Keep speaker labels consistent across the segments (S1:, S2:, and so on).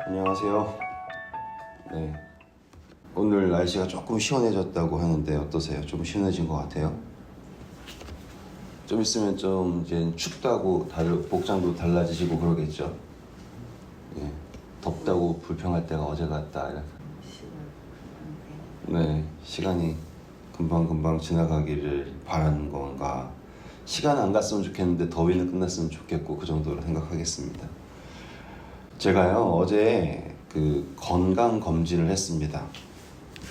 S1: 안녕하세요. 네, 오늘 날씨가 조금 시원해졌다고 하는데 어떠세요? 좀 시원해진 것 같아요? 좀 있으면 좀 이제 춥다고 복장도 달라지시고 그러겠죠? 예, 덥다고 불평할 때가 어제 같다. 네, 시간이 금방금방 지나가기를 바라는 건가. 시간 안 갔으면 좋겠는데 더위는 끝났으면 좋겠고 그 정도로 생각하겠습니다. 제가요 어제 그 건강 검진을 했습니다.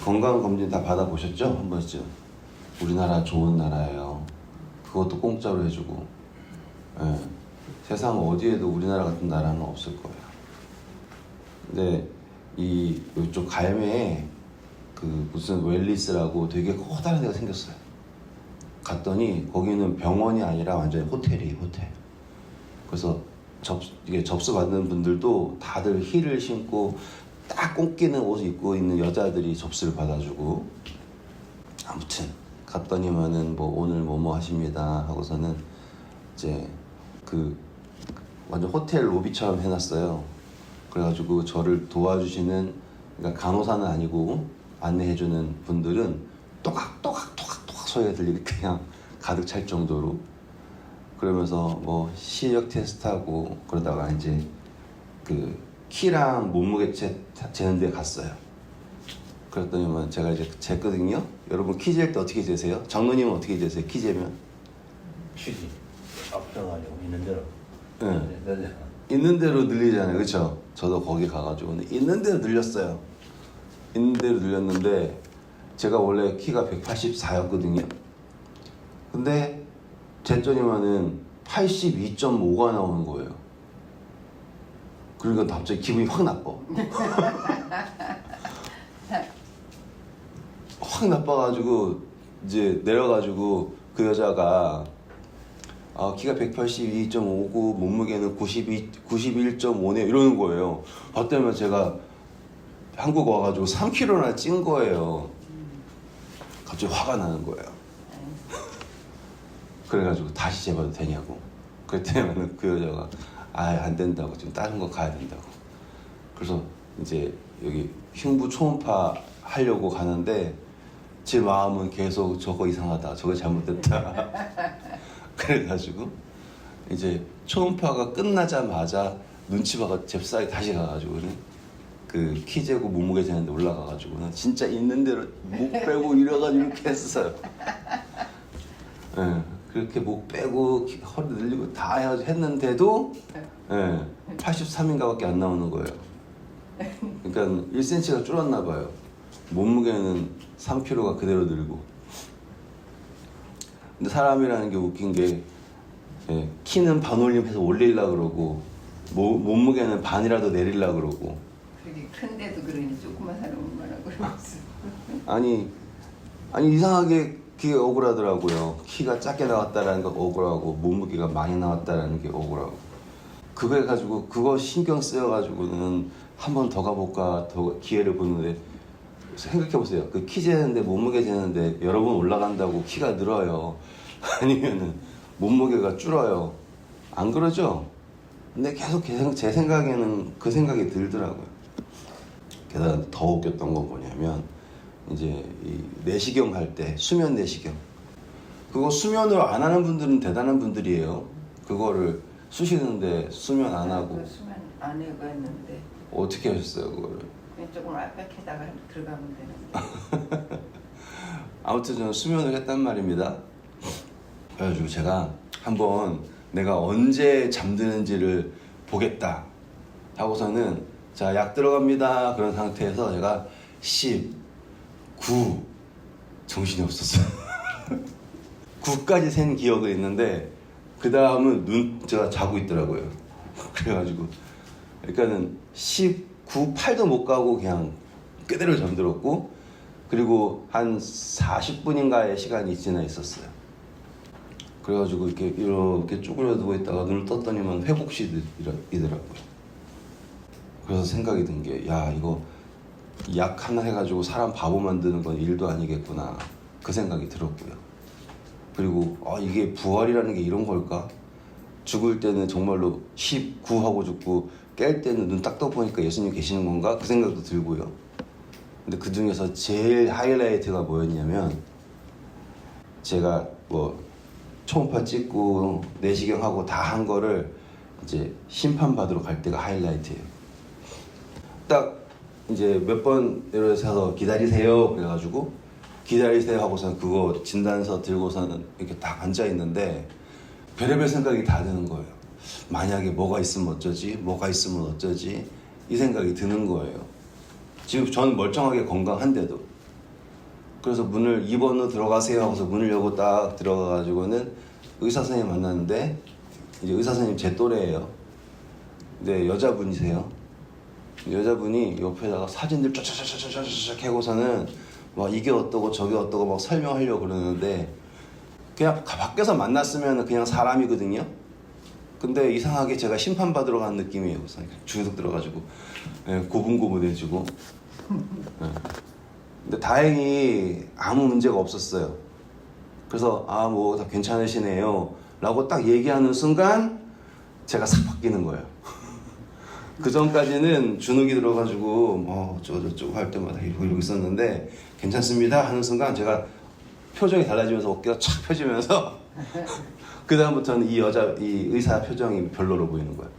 S1: 건강 검진 다 받아보셨죠? 한 번쯤. 우리나라 좋은 나라예요. 그것도 공짜로 해주고. 예. 세상 어디에도 우리나라 같은 나라는 없을 거예요. 근데 이쪽 갈매에 그 무슨 웰리스라고 되게 커다란 데가 생겼어요. 갔더니 거기는 병원이 아니라 완전히 호텔이에요, 호텔. 그래서 이게 접수 받는 분들도 다들 힐을 신고 딱 꽁끼는 옷을 입고 있는 여자들이 접수를 받아주고. 아무튼 갔더니만은 뭐 오늘 뭐뭐 하십니다 하고서는 이제 그 완전 호텔 로비처럼 해놨어요. 그래가지고 저를 도와주시는, 그러니까 간호사는 아니고 안내해주는 분들은 또각또각 소리가 들리게 그냥 가득 찰 정도로. 그러면서 뭐 시력 테스트하고 그러다가 이제 그 키랑 몸무게 재는 데 갔어요. 그랬더니만 제가 이제 쟀거든요. 여러분 키 잴 때 어떻게 재세요? 장로님은 어떻게 재세요? 키 재면?
S2: 키지 앞서가지고 있는 대로.
S1: 네. 있는 대로 늘리잖아요, 그렇죠? 저도 거기 가가지고 있는 대로 늘렸어요. 있는 대로 늘렸는데 제가 원래 키가 184였거든요. 근데 쟀더니만은 82.5가 나오는 거예요. 그러니까 갑자기 기분이 확 나빠. 확 나빠가지고 이제 내려가지고 그 여자가 키가 182.5고 몸무게는 91.5네 이러는 거예요. 봤더니 제가 한국 와가지고 3kg나 찐 거예요. 갑자기 화가 나는 거예요. 그래가지고 다시 재봐도 되냐고. 그랬더니 그 여자가 안 된다고, 지금 다른 거 가야 된다고. 그래서 이제 여기 흉부 초음파 하려고 가는데 제 마음은 계속 저거 이상하다, 저거 잘못됐다. 그래가지고 이제 초음파가 끝나자마자 눈치 봐가 잽싸게 다시 가가지고는 그 키 재고 몸무게 재는데 올라가가지고는 진짜 있는 대로 목 빼고 이래가지고 이렇게 했어요. 네, 그렇게 목 빼고 허리 늘리고 다 했는데도 83인가밖에 안 나오는 거예요. 그러니까 1cm가 줄었나 봐요. 몸무게는 3kg가 그대로 늘고. 근데 사람이라는 게 웃긴 게 키는 반올림해서 올리려고 그러고 몸무게는 반이라도 내리려고 그러고.
S3: 그게 큰데도 그러니 조그만 사람은 뭐라 그러겠어.
S1: 아니 이상하게 그게 억울하더라고요. 키가 작게 나왔다라는 거 억울하고 몸무게가 많이 나왔다라는 게 억울하고. 그거 가지고 그거 신경 쓰여가지고는 한 번 더 가볼까 더 기회를 보는데, 생각해보세요. 그 키 재는데 몸무게 재는데 여러 번 올라간다고 키가 늘어요? 아니면은 몸무게가 줄어요? 안 그러죠? 근데 계속 제 생각에는 그 생각이 들더라고요. 게다가 더 웃겼던 건 뭐냐면 이제 이 내시경 할 때 수면 내시경, 그거 수면으로 안 하는 분들은 대단한 분들이에요. 그거를 쑤시는데 수면 안 하고.
S3: 수면 안 해고 했는데
S1: 어떻게 하셨어요 그거를?
S3: 조금 앞에다가 들어가면 되는데.
S1: 아무튼 저는 수면을 했단 말입니다. 그래가지고 제가 한번 내가 언제 잠드는지를 보겠다 하고서는 자, 약 들어갑니다 그런 상태에서 제가 10, 9 정신이 없었어요. 9까지 센 기억이 있는데 그 다음은 제가 자고 있더라고요. 그래가지고 그러니까는 10, 9, 8도 못 가고 그냥 그대로 잠들었고, 그리고 한 40분인가의 시간이 지나 있었어요. 그래가지고 이렇게 쭈그려 누워 있다가 눈을 떴더니만 회복시이더라고요. 그래서 생각이 든 게, 야, 이거 약 하나 해가지고 사람 바보 만드는 건 일도 아니겠구나, 그 생각이 들었고요. 그리고 이게 부활이라는 게 이런 걸까? 죽을 때는 정말로 19하고 죽고 깰 때는 눈 딱 떠보니까 예수님 계시는 건가? 그 생각도 들고요. 근데 그 중에서 제일 하이라이트가 뭐였냐면 제가 뭐 초음파 찍고 내시경하고 다 한 거를 이제 심판받으러 갈 때가 하이라이트예요. 딱 이제 몇 번 예를 들어서 기다리세요 그래가지고 기다리세요 하고서 그거 진단서 들고서는 이렇게 딱 앉아 있는데 별의별 생각이 다 드는 거예요. 만약에 뭐가 있으면 어쩌지? 뭐가 있으면 어쩌지? 이 생각이 드는 거예요. 지금 저는 멀쩡하게 건강한데도. 그래서 문을 2번으로 들어가세요 하고서 문을 열고 딱 들어가가지고는 의사 선생님 만났는데 이제 의사 선생님 제 또래예요. 근데 여자분이세요. 여자분이 옆에다가 사진들 쫙쫙쫙쫙쫙 해고서는 막 이게 어떠고 저게 어떠고 막 설명하려고 그러는데 그냥 밖에서 만났으면 그냥 사람이거든요. 근데 이상하게 제가 심판받으러 가는 느낌이에요. 그래서 주석 들어가지고 고분고분해지고. 근데 다행히 아무 문제가 없었어요. 그래서 뭐 다 괜찮으시네요 라고 딱 얘기하는 순간 제가 싹 바뀌는 거예요. 그 전까지는 주눅이 들어가지고 저쪽 할 때마다 이러고 있었는데 괜찮습니다 하는 순간 제가 표정이 달라지면서 어깨가 촥 펴지면서 그 다음부터는 이 의사 표정이 별로로 보이는 거예요.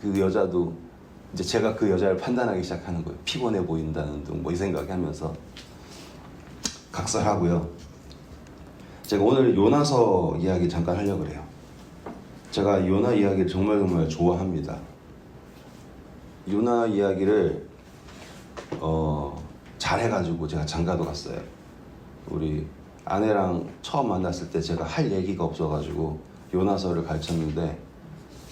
S1: 그 여자도 이제 제가 그 여자를 판단하기 시작하는 거예요. 피곤해 보인다는 등 뭐 이 생각이 하면서 각설하고요. 제가 오늘 요나서 이야기 잠깐 하려고 그래요. 제가 요나 이야기를 정말 좋아합니다. 요나 이야기를 잘해가지고 제가 장가도 갔어요. 우리 아내랑 처음 만났을 때 제가 할 얘기가 없어가지고 요나서를 가르쳤는데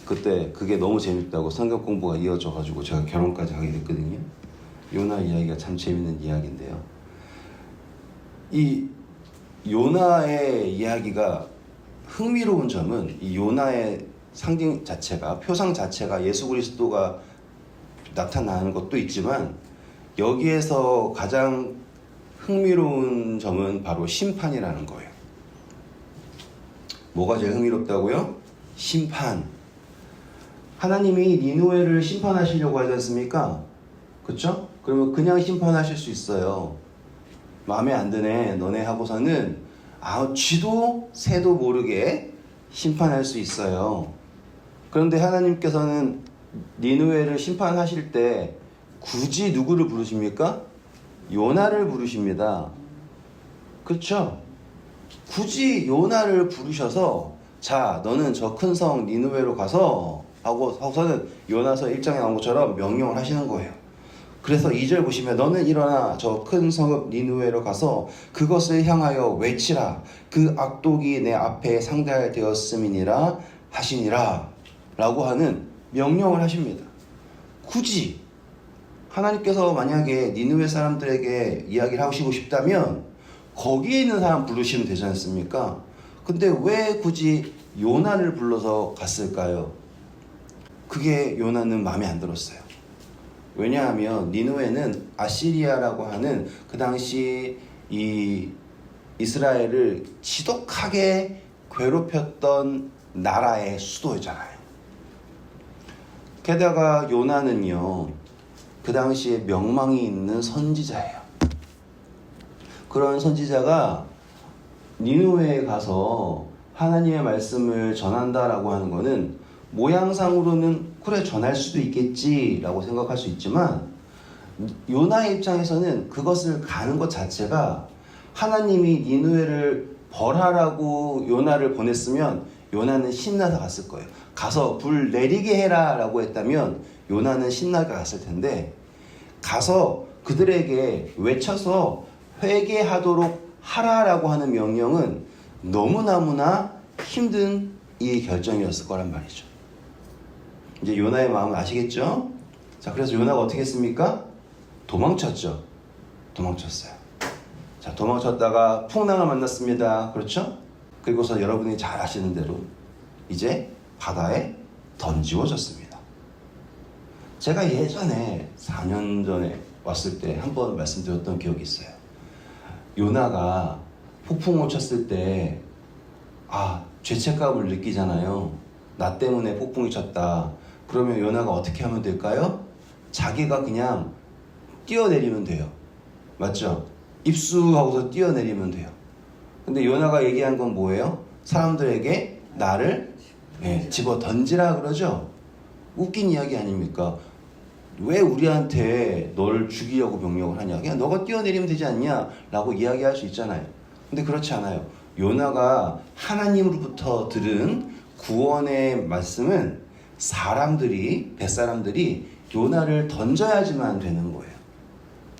S1: 그때 그게 너무 재밌다고 성경 공부가 이어져가지고 제가 결혼까지 하게 됐거든요. 요나 이야기가 참 재밌는 이야기인데요. 이 요나의 이야기가 흥미로운 점은 이 요나의 상징 자체가 표상 자체가 예수 그리스도가 나타나는 것도 있지만 여기에서 가장 흥미로운 점은 바로 심판이라는 거예요. 뭐가 제일 흥미롭다고요? 심판. 하나님이 니느웨를 심판하시려고 하지 않습니까? 그렇죠? 그러면 그냥 심판하실 수 있어요. 마음에 안 드네 너네 하고서는 쥐도 새도 모르게 심판할 수 있어요. 그런데 하나님께서는 니느웨를 심판하실 때 굳이 누구를 부르십니까? 요나를 부르십니다. 그렇죠? 굳이 요나를 부르셔서 자 너는 저 큰 성 니느웨로 가서 하고서는 요나서 1장에 나온 것처럼 명령을 하시는 거예요. 그래서 2절 보시면 너는 일어나 저 큰 성읍 니느웨로 가서 그것을 향하여 외치라. 그 악독이 내 앞에 상달되었음이니라 하시니라 라고 하는 명령을 하십니다. 굳이 하나님께서 만약에 니느웨 사람들에게 이야기를 하시고 싶다면 거기에 있는 사람 부르시면 되지 않습니까? 근데 왜 굳이 요나를 불러서 갔을까요? 그게 요나는 마음에 안 들었어요. 왜냐하면 니느웨는 아시리아라고 하는 그 당시 이 이스라엘을 지독하게 괴롭혔던 나라의 수도잖아요. 게다가 요나는요 그 당시에 명망이 있는 선지자예요. 그런 선지자가 니느웨에 가서 하나님의 말씀을 전한다라고 하는 거는 모양상으로는 그래 전할 수도 있겠지라고 생각할 수 있지만 요나의 입장에서는 그것을 가는 것 자체가 하나님이 니느웨를 벌하라고 요나를 보냈으면 요나는 신나서 갔을 거예요. 가서 불 내리게 해라 라고 했다면 요나는 신나게 갔을 텐데 가서 그들에게 외쳐서 회개하도록 하라라고 하는 명령은 너무나무나 힘든 이 결정이었을 거란 말이죠. 이제 요나의 마음을 아시겠죠? 자, 그래서 요나가 어떻게 했습니까? 도망쳤죠. 도망쳤어요. 자, 도망쳤다가 풍랑을 만났습니다. 그렇죠? 그리고서 여러분이 잘 아시는 대로 이제 바다에 던지워졌습니다. 제가 예전에 4년 전에 왔을 때 한 번 말씀드렸던 기억이 있어요. 요나가 폭풍을 쳤을 때 죄책감을 느끼잖아요. 나 때문에 폭풍이 쳤다. 그러면 요나가 어떻게 하면 될까요? 자기가 그냥 뛰어내리면 돼요. 맞죠? 입수하고서 뛰어내리면 돼요. 근데 요나가 얘기한 건 뭐예요? 사람들에게 나를 집어 던지라 그러죠? 웃긴 이야기 아닙니까? 왜 우리한테 너를 죽이려고 명령을 하냐? 그냥 너가 뛰어내리면 되지 않냐? 라고 이야기할 수 있잖아요. 근데 그렇지 않아요. 요나가 하나님으로부터 들은 구원의 말씀은 뱃사람들이 요나를 던져야지만 되는 거예요.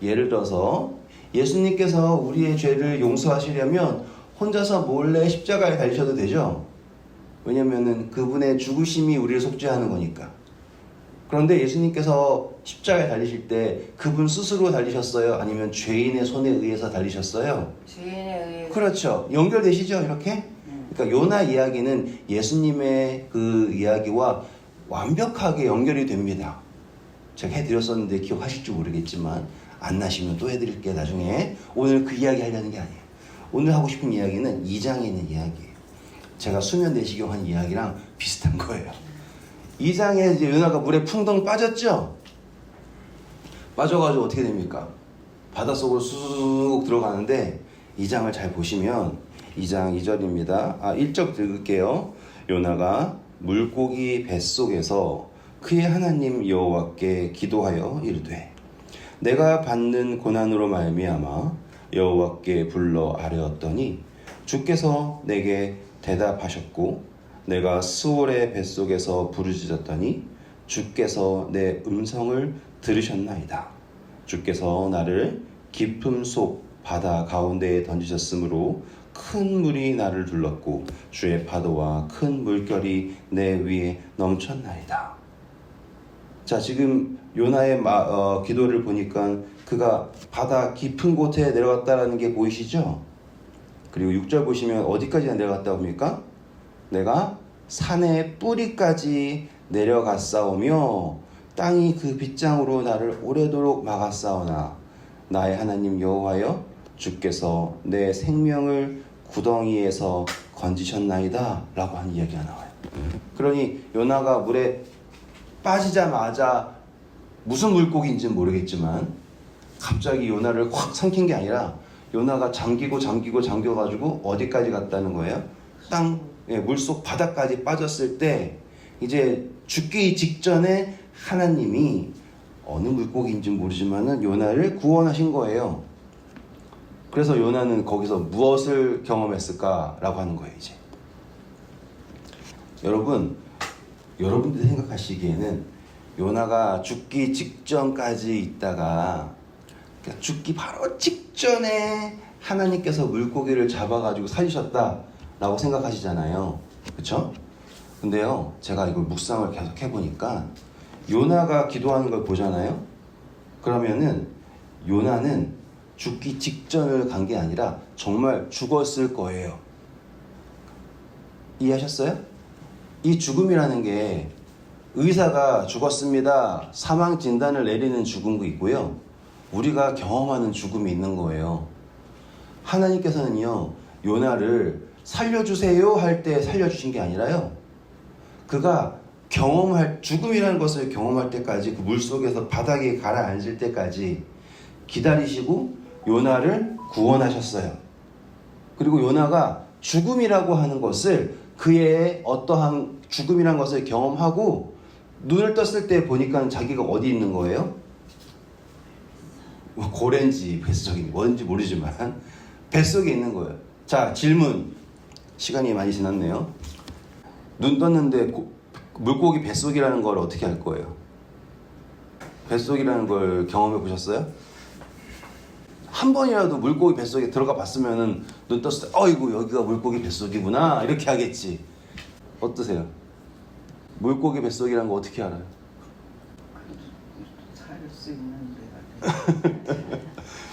S1: 예를 들어서 예수님께서 우리의 죄를 용서하시려면 혼자서 몰래 십자가에 달리셔도 되죠. 왜냐면은 그분의 죽으심이 우리를 속죄하는 거니까. 그런데 예수님께서 십자가에 달리실 때 그분 스스로 달리셨어요? 아니면 죄인의 손에 의해서 달리셨어요?
S3: 죄인에 의해.
S1: 그렇죠. 연결되시죠, 이렇게? 그러니까 요나 이야기는 예수님의 그 이야기와 완벽하게 연결이 됩니다. 제가 해드렸었는데 기억하실지 모르겠지만 안 나시면 또 해드릴게요, 나중에. 오늘 그 이야기 하려는 게 아니에요. 오늘 하고 싶은 이야기는 2장에 있는 이야기예요. 제가 수면 내시경 한 이야기랑 비슷한 거예요. 2장에 이제 요나가 물에 풍덩 빠졌죠? 빠져가지고 어떻게 됩니까? 바닷속으로 쑥 들어가는데 2장을 잘 보시면 2장 2절입니다. 1절 읽을게요. 요나가 물고기 뱃속에서 그의 하나님 여호와께 기도하여 이르되 내가 받는 고난으로 말미암아 여호와께 불러 아뢰었더니 주께서 내게 대답하셨고 내가 스올의 뱃속에서 부르짖었더니 주께서 내 음성을 들으셨나이다. 주께서 나를 깊음 속 바다 가운데에 던지셨으므로 큰 물이 나를 둘렀고 주의 파도와 큰 물결이 내 위에 넘쳤나이다. 자, 지금 요나의 기도를 보니까 그가 바다 깊은 곳에 내려갔다라는 게 보이시죠? 그리고 6절 보시면 어디까지 내려갔다 옵니까? 내가 산의 뿌리까지 내려갔사오며 땅이 그 빗장으로 나를 오래도록 막았사오나 나의 하나님 여호와여 주께서 내 생명을 구덩이에서 건지셨나이다 라고 하는 이야기가 나와요. 그러니 요나가 물에 빠지자마자 무슨 물고기인지는 모르겠지만 갑자기 요나를 확 삼킨 게 아니라 요나가 잠겨가지고 어디까지 갔다는 거예요? 물속 바닥까지 빠졌을 때 이제 죽기 직전에 하나님이 어느 물고기인지 모르지만은 요나를 구원하신 거예요. 그래서 요나는 거기서 무엇을 경험했을까라고 하는 거예요. 이제 여러분들이 생각하시기에는 요나가 죽기 직전까지 있다가 죽기 바로 직전에 하나님께서 물고기를 잡아가지고 살리셨다라고 생각하시잖아요. 그렇죠? 근데요, 제가 이걸 묵상을 계속 해보니까 요나가 기도하는 걸 보잖아요. 그러면은 요나는 죽기 직전을 간 게 아니라 정말 죽었을 거예요. 이해하셨어요? 이 죽음이라는 게 의사가 죽었습니다, 사망 진단을 내리는 죽음도 있고요, 우리가 경험하는 죽음이 있는 거예요. 하나님께서는요, 요나를 살려주세요 할 때 살려주신 게 아니라요, 그가 죽음이라는 것을 경험할 때까지, 그 물속에서 바닥에 가라앉을 때까지 기다리시고 요나를 구원하셨어요. 그리고 요나가 죽음이라고 하는 것을, 그의 어떠한 죽음이라는 것을 경험하고 눈을 떴을 때 보니까 자기가 어디 있는 거예요? 고래인지 뱃속인지 뭔지 모르지만 뱃속에 있는 거예요. 자, 질문. 시간이 많이 지났네요. 눈 떴는데 물고기 뱃속이라는 걸 어떻게 할 거예요? 뱃속이라는 걸 경험해 보셨어요? 한 번이라도 물고기 뱃속에 들어가 봤으면은 눈 떴을 때 어이구 여기가 물고기 뱃속이구나 이렇게 하겠지. 어떠세요? 물고기 뱃속이라는 거 어떻게 알아요?
S3: 살 수 있는 데가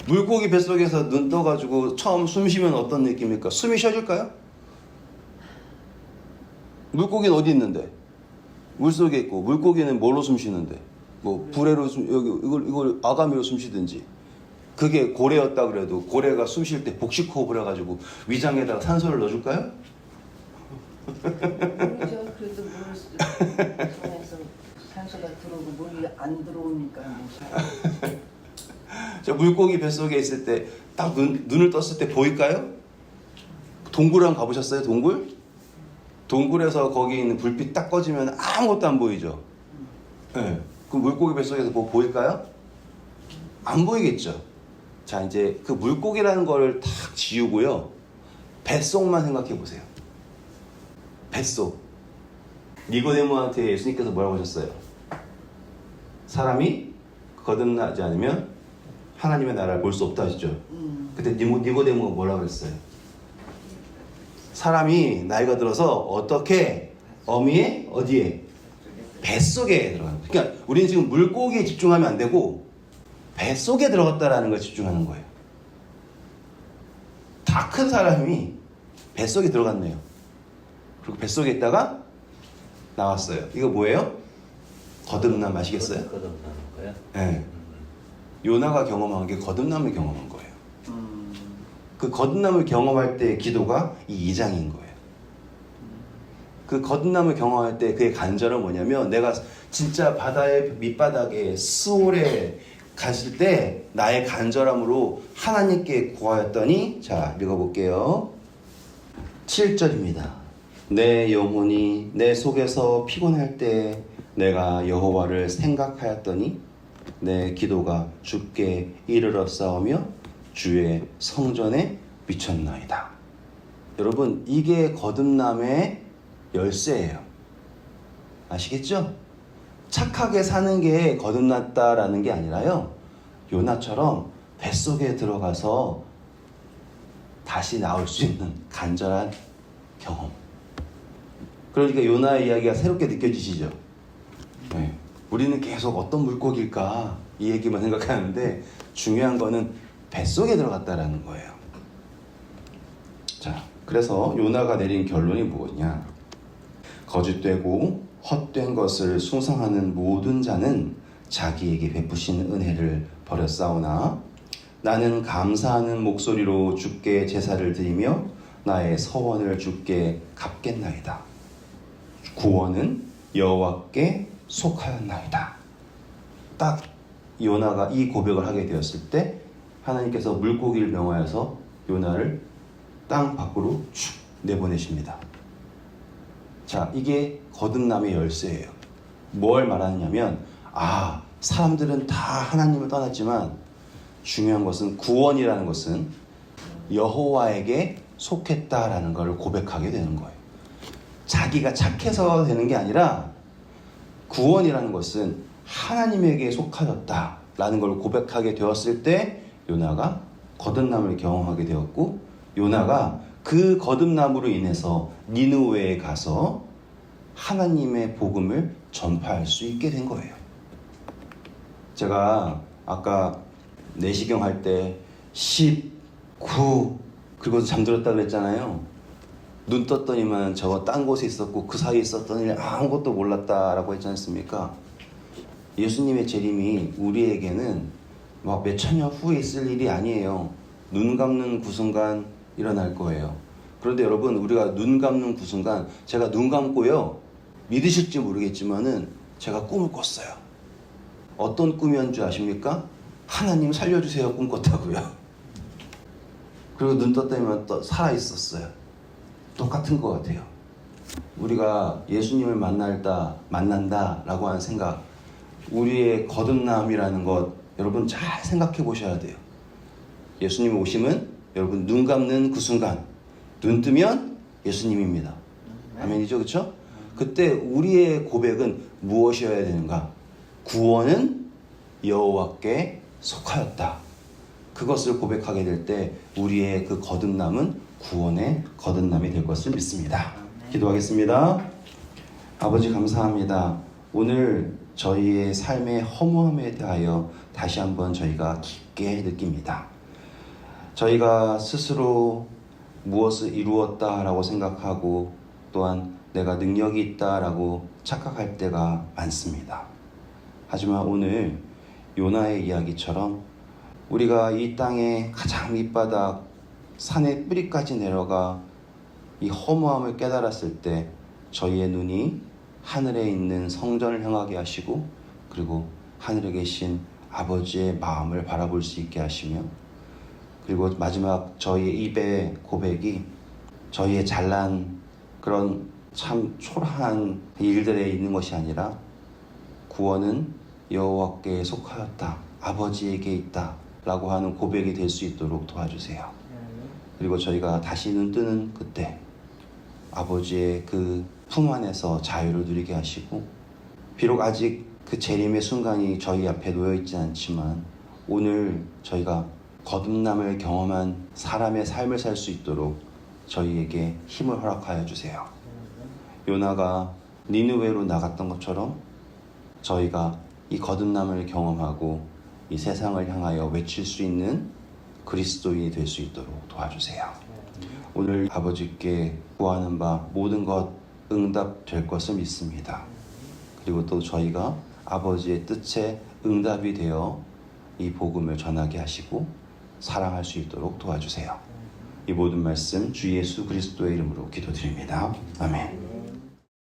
S1: 물고기 뱃속에서 눈 떠가지고 처음 숨 쉬면 어떤 느낌입니까? 숨이 쉬어질까요? 물고기는 어디 있는데? 물속에 있고, 물고기는 뭘로 숨 쉬는데? 뭐 불에로 이걸 아가미로 숨 쉬든지. 그게 고래였다 그래도 고래가 숨 쉴 때 복식호흡을 해가지고 위장에다가 산소를 넣어줄까요?
S3: 모르죠. 그래도 물 손에서 산소가 들어오고 물이 안 들어오니까 뭐 잘.
S1: 저 물고기 뱃속에 있을 때 딱 눈을 떴을 때 보일까요? 동굴 한번 가보셨어요? 동굴? 동굴에서 거기 있는 불빛 딱 꺼지면 아무것도 안 보이죠? 네. 그 물고기 뱃속에서 뭐 보일까요? 안 보이겠죠? 자, 이제 그 물고기라는 거를 탁 지우고요. 뱃속만 생각해 보세요. 뱃속. 니고데모한테 예수님께서 뭐라고 하셨어요? 사람이 거듭나지 않으면 하나님의 나라를 볼 수 없다 하시죠? 그때 니고데모가 뭐라고 했어요? 사람이 나이가 들어서 어떻게 어미의 어디에? 뱃속에 들어가는 거예요. 그러니까 우리는 지금 물고기에 집중하면 안 되고 뱃속에 들어갔다라는 걸 집중하는 거예요. 다 큰 사람이 뱃속에 들어갔네요. 그리고 뱃속에 있다가 나왔어요. 이거 뭐예요? 거듭남 아시겠어요?
S2: 거듭나는 거야?
S1: 네. 요나가 경험한 게 거듭남을 경험한 거예요. 그 거듭남을 경험할 때 기도가 이 2장인 거예요. 그 거듭남을 경험할 때 그의 간절은 뭐냐면 내가 진짜 바다의 밑바닥에 스올에 갔을 때 나의 간절함으로 하나님께 구하였더니 자 읽어볼게요. 7절입니다. 내 영혼이 내 속에서 피곤할 때 내가 여호와를 생각하였더니 내 기도가 주께 이르렀사오며 주의 성전에 미쳤나이다. 여러분 이게 거듭남의 열쇠예요. 아시겠죠? 착하게 사는 게 거듭났다라는 게 아니라요. 요나처럼 뱃속에 들어가서 다시 나올 수 있는 간절한 경험. 그러니까 요나의 이야기가 새롭게 느껴지시죠? 네. 우리는 계속 어떤 물고기일까 이 얘기만 생각하는데 중요한 거는 뱃속에 들어갔다라는 거예요. 자, 그래서 요나가 내린 결론이 뭐냐? 거짓되고 헛된 것을 숭상하는 모든 자는 자기에게 베푸신 은혜를 버렸사오나 나는 감사하는 목소리로 주께 제사를 드리며 나의 서원을 주께 갚겠나이다. 구원은 여호와께 속하였나이다. 딱 요나가 이 고백을 하게 되었을 때 하나님께서 물고기를 명하여서 요나를 땅 밖으로 쭉 내보내십니다. 자, 이게 거듭남의 열쇠예요. 뭘 말하느냐면 사람들은 다 하나님을 떠났지만 중요한 것은 구원이라는 것은 여호와에게 속했다라는 걸 고백하게 되는 거예요. 자기가 착해서 되는 게 아니라 구원이라는 것은 하나님에게 속하였다라는 걸 고백하게 되었을 때 요나가 거듭남을 경험하게 되었고 요나가 그 거듭남으로 인해서 니느웨에 가서 하나님의 복음을 전파할 수 있게 된 거예요. 제가 아까 내시경 할 때 10, 9 그리고 잠들었다 그랬잖아요. 눈 떴더니만 저거 딴 곳에 있었고 그 사이에 있었던 일 아무것도 몰랐다라고 했지 않습니까? 예수님의 재림이 우리에게는 막 몇천 년 후에 있을 일이 아니에요. 눈 감는 그 순간 일어날 거예요. 그런데 여러분 우리가 눈 감는 그 순간 제가 눈 감고요. 믿으실지 모르겠지만은 제가 꿈을 꿨어요. 어떤 꿈이었는 줄 아십니까? 하나님 살려주세요 꿈 꿨다고요. 그리고 눈 떴더니만 또 살아있었어요. 똑같은 것 같아요. 우리가 예수님을 만난다라고 하는 생각, 우리의 거듭남이라는 것 여러분 잘 생각해 보셔야 돼요. 예수님 오심은 여러분 눈 감는 그 순간, 눈 뜨면 예수님입니다. 아멘이죠, 그렇죠? 그때 우리의 고백은 무엇이어야 되는가? 구원은 여호와께 속하였다. 그것을 고백하게 될 때 우리의 그 거듭남은 구원의 거듭남이 될 것을 믿습니다. 기도하겠습니다. 아버지 감사합니다. 오늘 저희의 삶의 허무함에 대하여 다시 한번 저희가 깊게 느낍니다. 저희가 스스로 무엇을 이루었다라고 생각하고 또한 내가 능력이 있다라고 착각할 때가 많습니다. 하지만 오늘 요나의 이야기처럼 우리가 이 땅의 가장 밑바닥 산의 뿌리까지 내려가 이 허무함을 깨달았을 때 저희의 눈이 하늘에 있는 성전을 향하게 하시고 그리고 하늘에 계신 아버지의 마음을 바라볼 수 있게 하시며 그리고 마지막 저희의 입의 고백이 저희의 잘난 그런 참 초라한 일들에 있는 것이 아니라 구원은 여호와께 속하였다. 아버지에게 있다. 라고 하는 고백이 될 수 있도록 도와주세요. 그리고 저희가 다시 눈 뜨는 그때 아버지의 그 품 안에서 자유를 누리게 하시고 비록 아직 그 재림의 순간이 저희 앞에 놓여 있지 않지만 오늘 저희가 거듭남을 경험한 사람의 삶을 살 수 있도록 저희에게 힘을 허락하여 주세요. 요나가 니느웨로 나갔던 것처럼 저희가 이 거듭남을 경험하고 이 세상을 향하여 외칠 수 있는 그리스도인이 될 수 있도록 도와주세요. 오늘 아버지께 구하는 바 모든 것 응답될 것을 믿습니다. 그리고 또 저희가 아버지의 뜻에 응답이 되어 이 복음을 전하게 하시고 사랑할 수 있도록 도와주세요. 이 모든 말씀 주 예수 그리스도의 이름으로 기도드립니다. 아멘.